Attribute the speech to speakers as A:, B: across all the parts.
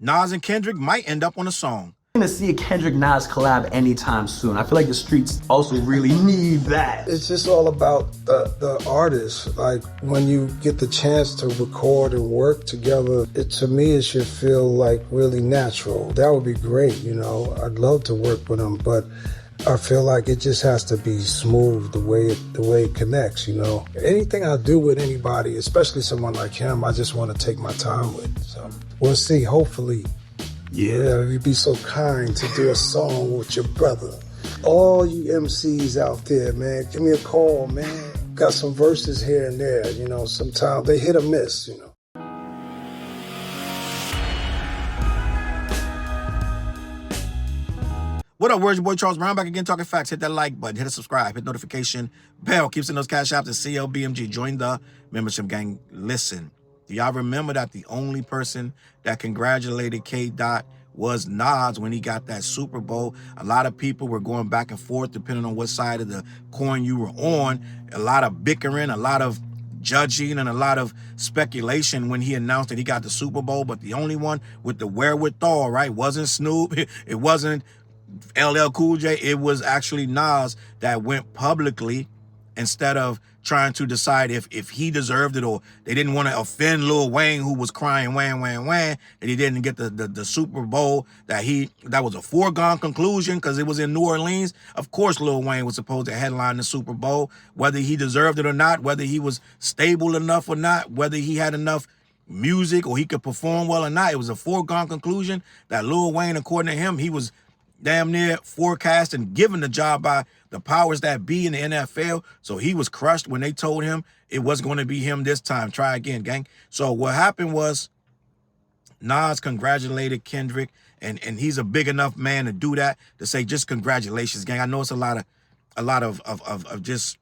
A: Nas and Kendrick might end up on a song.
B: To see a Kendrick Nas collab anytime soon. I feel like the streets also really need that.
C: It's just all about the artist. Like when you get the chance to record and work together, to me it should feel like really natural. That would be great, you know. I'd love to work with them, but I feel like it just has to be smooth the way it connects, you know. Anything I do with anybody, especially someone like him, I just want to take my time with. So we'll see, hopefully. Yeah, you'd be so kind to do a song with your brother. All you MCs out there, man, give me a call, man. Got some verses here and there, you know, sometimes they hit or miss, you know.
A: What up, where's your boy Challz Brown back again talking facts. Hit that like button, hit a subscribe, hit notification bell, keep sending those Cashapp to CLBMG. Join the membership gang. Listen, do y'all remember that the only person that congratulated K. Dot was Nas when he got that Super Bowl? A lot of people were going back and forth depending on what side of the coin you were on. A lot of bickering, a lot of judging, and a lot of speculation when he announced that he got the Super Bowl. But the only one with the wherewithal, right, wasn't Snoop. It wasn't LL Cool J. It was actually Nas that went publicly instead of trying to decide if he deserved it, or they didn't want to offend Lil Wayne, who was crying wham, wham, wham, that he didn't get the Super Bowl, that was a foregone conclusion because it was in New Orleans. Of course, Lil Wayne was supposed to headline the Super Bowl, whether he deserved it or not, whether he was stable enough or not, whether he had enough music or he could perform well or not. It was a foregone conclusion that Lil Wayne, according to him, he was damn near forecast and given the job by the powers that be in the NFL. So he was crushed when they told him it wasn't going to be him this time. Try again, gang. So what happened was Nas congratulated Kendrick, and he's a big enough man to do that, to say just congratulations, gang. I know it's a lot of just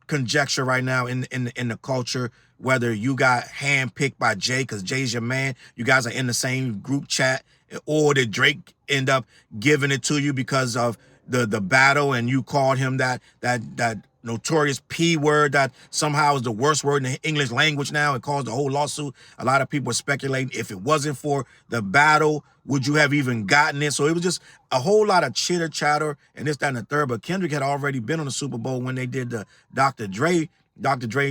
A: conjecture right now in the culture, whether you got handpicked by Jay because Jay's your man, you guys are in the same group chat, or did Drake end up giving it to you because of the battle and you called him that notorious P word that somehow is the worst word in the English language now. It caused a whole lawsuit. A lot of people are speculating if it wasn't for the battle, would you have even gotten it? So it was just a whole lot of chitter chatter and this, that, and the third. But Kendrick had already been on the Super Bowl when they did the Dr. Dre,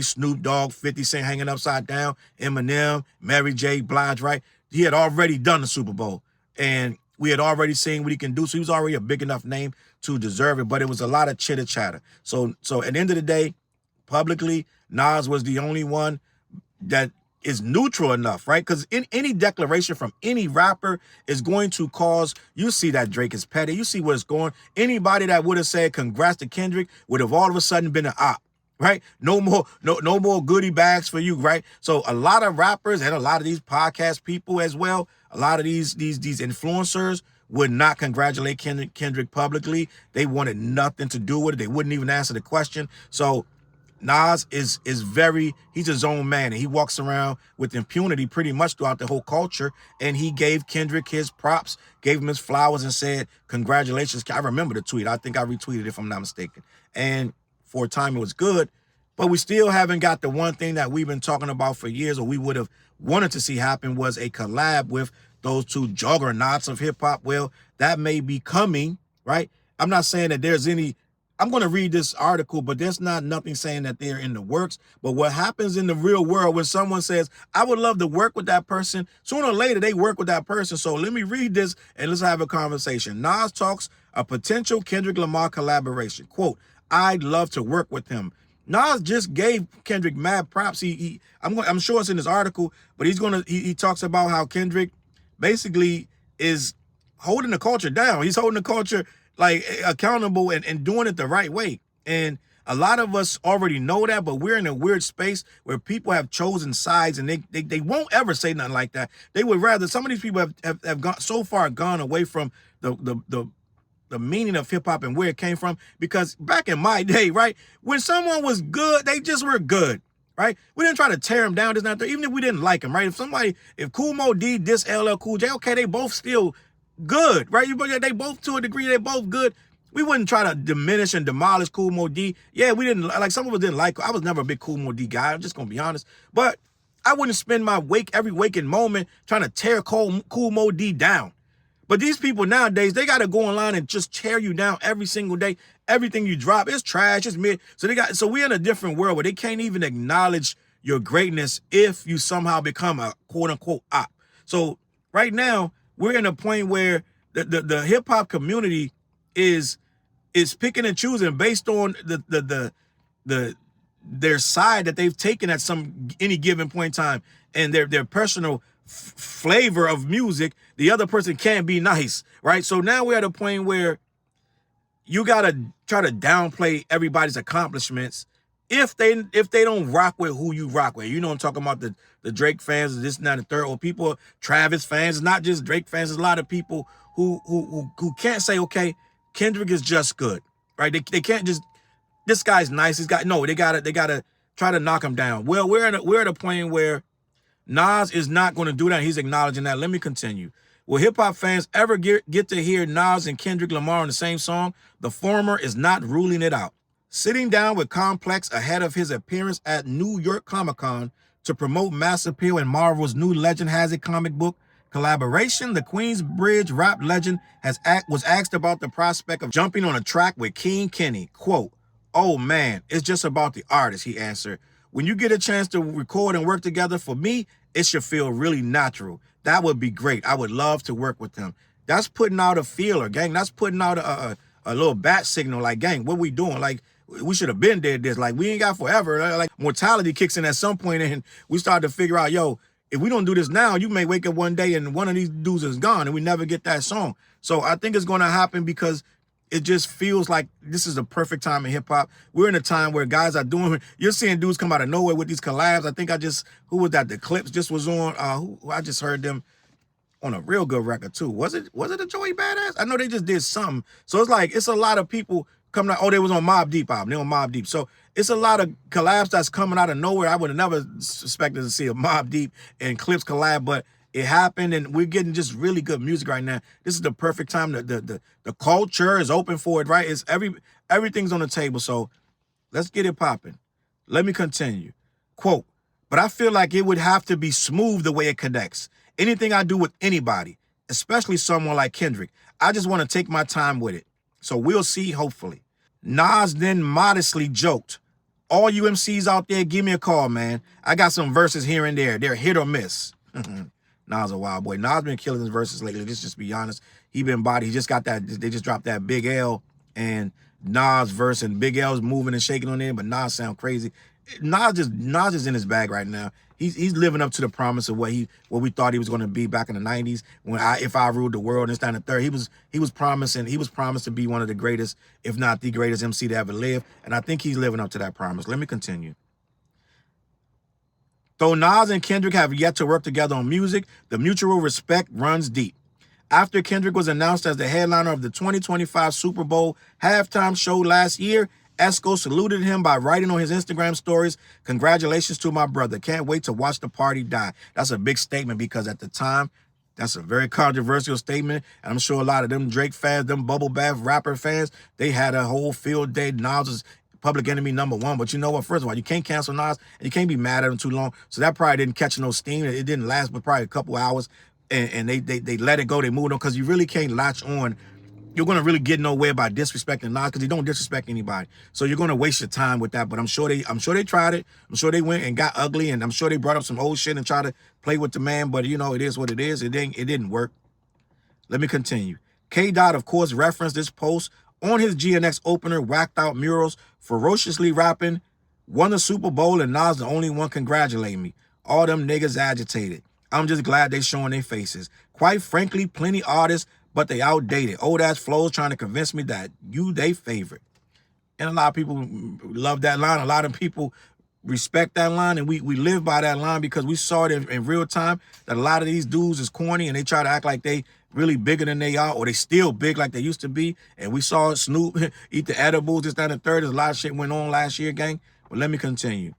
A: Snoop Dogg, 50 Cent hanging upside down, Eminem, Mary J. Blige, right? He had already done the Super Bowl, and we had already seen what he can do. So he was already a big enough name to deserve it, but it was a lot of chitter chatter. So at the end of the day, publicly, Nas was the only one that is neutral enough, right? Because in any declaration from any rapper is going to cause, you see that Drake is petty. You see where it's going. Anybody that would have said congrats to Kendrick would have all of a sudden been an op, right? No more goodie bags for you, right? So a lot of rappers and a lot of these podcast people as well, a lot of these influencers would not congratulate Kendrick publicly. They wanted nothing to do with it. They wouldn't even answer the question. So Nas is he's his own man, and he walks around with impunity pretty much throughout the whole culture. And he gave Kendrick his props, gave him his flowers, and said, congratulations. I remember the tweet. I think I retweeted it if I'm not mistaken. And for a time it was good, but we still haven't got the one thing that we've been talking about for years, or we would have wanted to see happen, was a collab with those two juggernauts of hip hop. Well, that may be coming, right? I'm not saying that there's any, I'm going to read this article, but there's nothing saying that they're in the works. But what happens in the real world when someone says, I would love to work with that person, sooner or later they work with that person. So let me read this and let's have a conversation. Nas talks a potential Kendrick Lamar collaboration. Quote, I'd love to work with him. Nas just gave Kendrick mad props. I'm sure it's in his article, but he talks about how Kendrick basically is holding the culture down. He's holding the culture like accountable and doing it the right way. And a lot of us already know that, but we're in a weird space where people have chosen sides, and they won't ever say nothing like that. They would rather, some of these people have gone so far away from the meaning of hip hop and where it came from. Because back in my day, right, when someone was good, they just were good, right? We didn't try to tear them down, this, not that, even if we didn't like them, right? If Kool Moe D diss LL Cool J, okay, they both still good, right? They both, to a degree, they both good. We wouldn't try to diminish and demolish Kool Moe D. Yeah, we didn't, like, some of us didn't like, I was never a big Kool Moe D guy, I'm just gonna be honest. But I wouldn't spend my every waking moment trying to tear Cool Mo D down. But these people nowadays, they got to go online and just tear you down every single day. Everything you drop is trash, it's mid. So we're in a different world where they can't even acknowledge your greatness if you somehow become a quote unquote op. So right now, we're in a point where the hip hop community is picking and choosing based on their side that they've taken at any given point in time, and their personal flavor of music. The other person can't be nice, right? So now we're at a point where you gotta try to downplay everybody's accomplishments if they don't rock with who you rock with. You know, I'm talking about the Drake fans, this and that, and the third, or people, Travis fans. It's not just Drake fans. There's a lot of people who can't say, okay, Kendrick is just good, right? They can't just, this guy's nice. They gotta try to knock him down. Well, we're at a point where Nas is not going to do that. He's acknowledging that. Let me continue. Will hip-hop fans ever get to hear Nas and Kendrick Lamar on the same song? The former is not ruling it out. Sitting down with Complex ahead of his appearance at New York Comic-Con to promote Mass Appeal and Marvel's new Legend Has It comic book collaboration, the Queensbridge rap legend was asked about the prospect of jumping on a track with King Kenny. Quote, "Oh man, it's just about the artist," he answered. "When you get a chance to record and work together, for me, it should feel really natural. That would be great. I would love to work with him." That's putting out a feeler, gang. That's putting out a little bat signal, like, gang, what we doing? Like, we should have been dead this. Like, we ain't got forever. Like, mortality kicks in at some point, and we start to figure out, yo, if we don't do this now, you may wake up one day and one of these dudes is gone, and we never get that song. So I think it's going to happen because it just feels like this is a perfect time in hip hop. We're in a time where guys are doing, you're seeing dudes come out of nowhere with these collabs. I think who was that? The Clips just was on, I just heard them on a real good record too. Was it a Joey Badass? I know they just did something. So it's like, it's a lot of people coming out. Oh, they was on Mobb Deep album. They on Mobb Deep. So it's a lot of collabs that's coming out of nowhere. I would have never suspected to see a Mobb Deep and Clips collab, but it happened, and we're getting just really good music right now. This is the perfect time. The culture is open for it, right? It's everything's on the table. So let's get it popping. Let me continue. Quote, "But I feel like it would have to be smooth the way it connects. Anything I do with anybody, especially someone like Kendrick, I just want to take my time with it. So we'll see, hopefully." Nas then modestly joked, "All you MCs out there, give me a call, man. I got some verses here and there. They're hit or miss." Nas a wild boy. Nas been killing his verses lately. Let's just be honest. He been body. He just got that. They just dropped that Big L and Nas verse, and Big L's moving and shaking on there, but Nas sound crazy. Nas is in his bag right now. He's living up to the promise of what we thought he was going to be back in the 90s when If I Ruled the World and it's down the third. He was promised to be one of the greatest, if not the greatest MC to ever live, and I think he's living up to that promise. Let me continue. Though Nas and Kendrick have yet to work together on music, the mutual respect runs deep. After Kendrick was announced as the headliner of the 2025 Super Bowl halftime show last year, Esco saluted him by writing on his Instagram stories, "Congratulations to my brother. Can't wait to watch the party die." That's a big statement because at the time, that's a very controversial statement. And I'm sure a lot of them Drake fans, them Bubble Bath rapper fans, they had a whole field day. Nas was Public Enemy #1. But you know what? First of all, you can't cancel Nas, and you can't be mad at him too long. So that probably didn't catch no steam. It didn't last but probably a couple hours. And they let it go. They moved on because you really can't latch on. You're going to really get nowhere by disrespecting Nas because he don't disrespect anybody. So you're going to waste your time with that. But I'm sure they tried it. I'm sure they went and got ugly, and I'm sure they brought up some old shit and tried to play with the man. But, you know, it is what it is. It didn't work. Let me continue. K-Dot, of course, referenced this post on his GNX opener, whacked out murals, ferociously rapping, "Won the Super Bowl and Nas the only one congratulating me. All them niggas agitated. I'm just glad they showing their faces. Quite frankly, plenty artists, but they outdated. Old ass flows trying to convince me that you they favorite." And a lot of people love that line. A lot of people respect that line, and we live by that line because we saw it in real time that a lot of these dudes is corny and they try to act like they really bigger than they are, or they still big like they used to be. And we saw Snoop eat the edibles, this, that, and the third. There's a lot of shit went on last year, gang. But let me continue.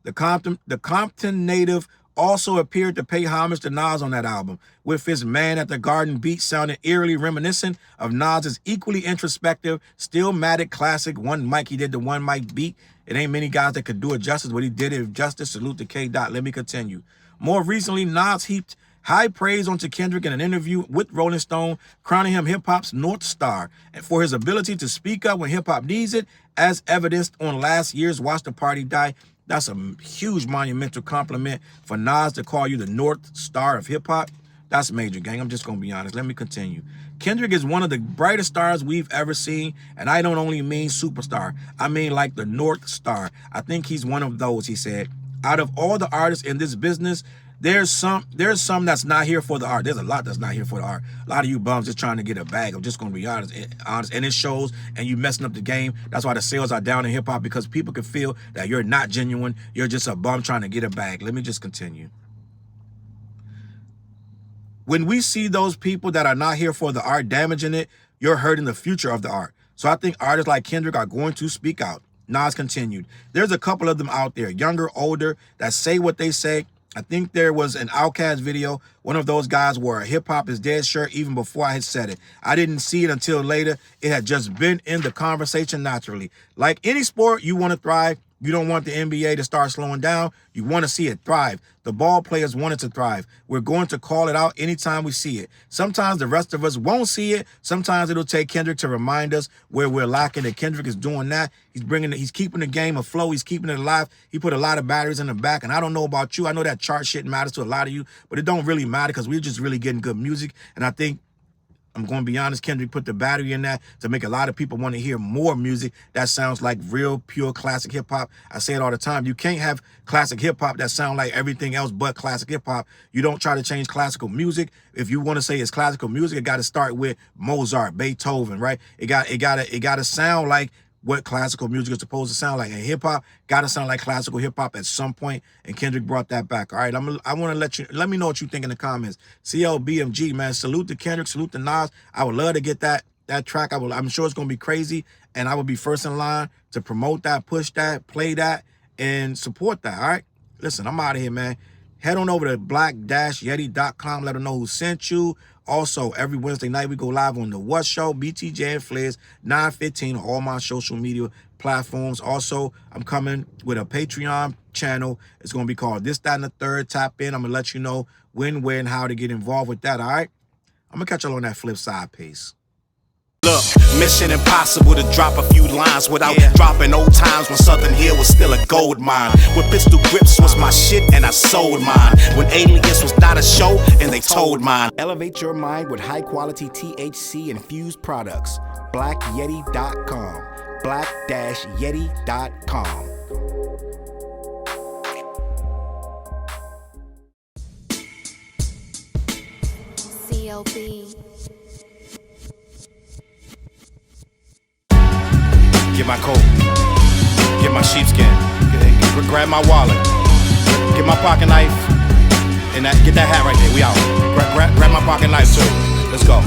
A: The Compton native also appeared to pay homage to Nas on that album, with his Man at the Garden beat sounding eerily reminiscent of Nas's equally introspective, Stillmatic classic One Mic. He did the One Mic beat, It ain't many guys that could do it justice, but he did it justice. Salute to K. Dot. Let me continue. More recently, Nas heaped high praise onto Kendrick in an interview with Rolling Stone, crowning him hip-hop's North Star and for his ability to speak up when hip-hop needs it, as evidenced on last year's Watch the Party Die. That's a huge monumental compliment for Nas to call you the North Star of hip-hop. That's major, gang. I'm just going to be honest. Let me continue. Kendrick is one of the brightest stars we've ever seen, and I don't only mean superstar. I mean like the North Star. I think he's one of those, he said. Out of all the artists in this business, there's some that's not here for the art. There's a lot that's not here for the art. A lot of you bums just trying to get a bag. I'm just going to be honest, and it shows, and you messing up the game. That's why the sales are down in hip-hop, because people can feel that you're not genuine. You're just a bum trying to get a bag. Let me just continue. When we see those people that are not here for the art damaging it, you're hurting the future of the art. So I think artists like Kendrick are going to speak out. Nas continued. There's a couple of them out there, younger, older, that say what they say. I think there was an Outkast video. One of those guys wore a hip hop is dead shirt even before I had said it. I didn't see it until later. It had just been in the conversation naturally. Like any sport, you want to thrive. You don't want the NBA to start slowing down. You want to see it thrive. The ball players want it to thrive. We're going to call it out anytime we see it. Sometimes the rest of us won't see it. Sometimes it'll take Kendrick to remind us where we're lacking, and Kendrick is doing that. He's keeping the game afloat. He's keeping it alive. He put a lot of batteries in the back, and I don't know about you. I know that chart shit matters to a lot of you, but it don't really matter because we're just really getting good music, and I think, I'm going to be honest, Kendrick put the battery in that to make a lot of people want to hear more music that sounds like real, pure classic hip-hop. I say it all the time. You can't have classic hip-hop that sound like everything else but classic hip-hop. You don't try to change classical music. If you want to say it's classical music, it got to start with Mozart, Beethoven, right? It got to sound like what classical music is supposed to sound like. And hip-hop got to sound like classical hip-hop at some point, and Kendrick brought that back. All right, I want to let me know what you think in the comments. CLBMG, man, salute to Kendrick, salute to Nas. I would love to get that track. I'm sure it's going to be crazy, and I will be first in line to promote that, push that, play that, and support that, all right? Listen, I'm out of here, man. Head on over to black-yeti.com. Let them know who sent you. Also, every Wednesday night, we go live on The What Show, BTJ and Flares, 9:15 on all my social media platforms. Also, I'm coming with a Patreon channel. It's going to be called This, That, and the Third. Tap in. I'm going to let you know when, where, and how to get involved with that, all right? I'm going to catch y'all on that flip side. Peace.
D: Look, mission impossible to drop a few lines without dropping old times when Southern Hill was still a gold mine. When pistol grips was my shit and I sold mine. When Alias was not a show and they told mine. Elevate your mind with high quality THC infused products. BlackYeti.com. Black-Yeti.com.
E: CLB.
D: Get my coat, get my sheepskin, grab my wallet, get my pocket knife, and get that hat right there. We out. Grab my pocket knife too. Let's go.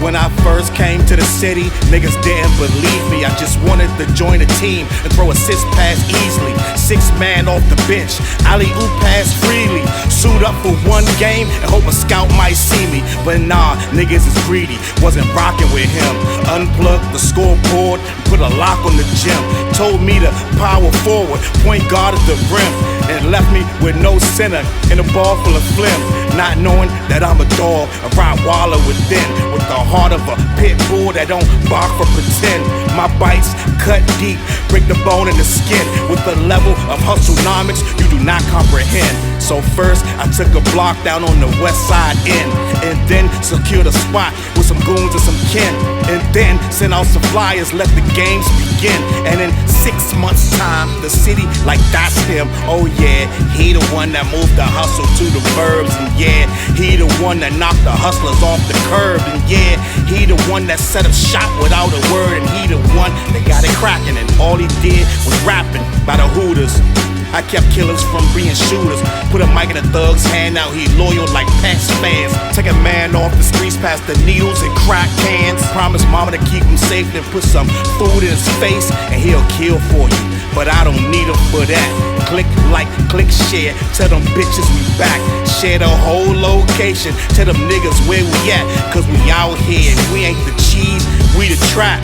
D: When I first came to the city, niggas didn't believe me. I just wanted to join a team and throw assist pass easily. 6 man off the bench, alley-oop pass freely. Suit up for one game and hope a scout might see me. But nah, niggas is greedy, wasn't rocking with him. Unplugged the scoreboard, put a lock on the gym. Told me to power forward, point guard at the rim. And left me with no center and a ball full of phlegm. Not knowing that I'm a dog, a Rottweiler within. With the heart of a pit bull that don't bark for pretend. My bites cut deep, break the bone and the skin. With the level of hustlenomics you do not comprehend. So first I took a block down on the west side end, and then secured a spot with some goons and some kin. And then sent out some flyers, let the games begin. And in 6 months time, the city like that's him. Oh yeah, he the one that moved the hustle to the burbs. And yeah, he the one that knocked the hustlers off the curb. And yeah, he the one that set up shop without a word. And he the one that got it cracking, and all he did was rapping by the Hooters. I kept killers from being shooters. Put a mic in a thug's hand, now he loyal like past fans. Take a man off the streets past the needles and crack cans. Promise mama to keep him safe, then put some food in his face, and he'll kill for you. But I don't need him for that. Click like, click share, tell them bitches we back. Share the whole location, tell them niggas where we at. Cause we out here and we ain't the cheese, we the trap.